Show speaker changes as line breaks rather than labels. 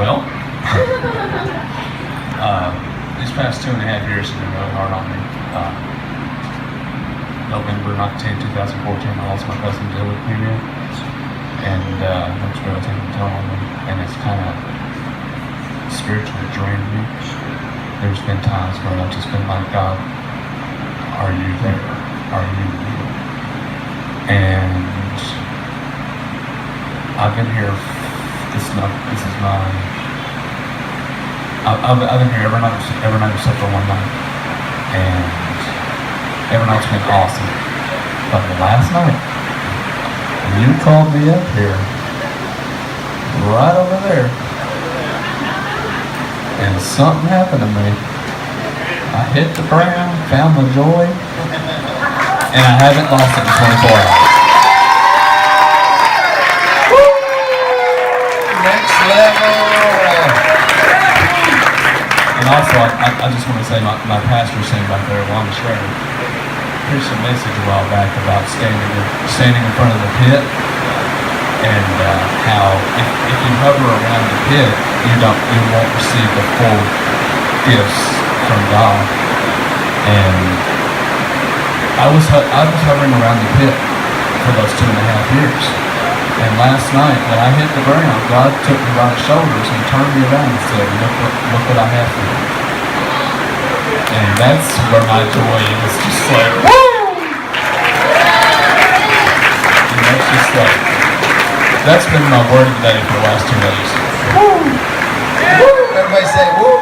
Well, these past 2.5 years have been really hard on me. November 19, 2014, I lost my cousin to leukemia, and that's really taken a toll on me, and it's kind of spiritually drained me. There's been times where I've just been like, God, are you there? Are you real? And I've been here. This is my. I've been here every night except for one night, and every night's been awesome. But last night, you called me up here, right over there, and something happened to me. I hit the ground, found my joy, and I haven't lost it in 24 hours. Next level. And also, I just want to say, my pastor saying back there, Lon Schrader, preached a message a while back about standing in front of the pit, and how if you hover around the pit, you won't receive the full gifts from God. And I was hovering around the pit for those 2.5 years. And last night, when I hit the ground, God took me by the shoulders and turned me around and said, look what I have for you. And that's where my joy is, just like, woo! And that's just like, that's been my word of the day for the last 2 days.
Woo! Everybody say woo!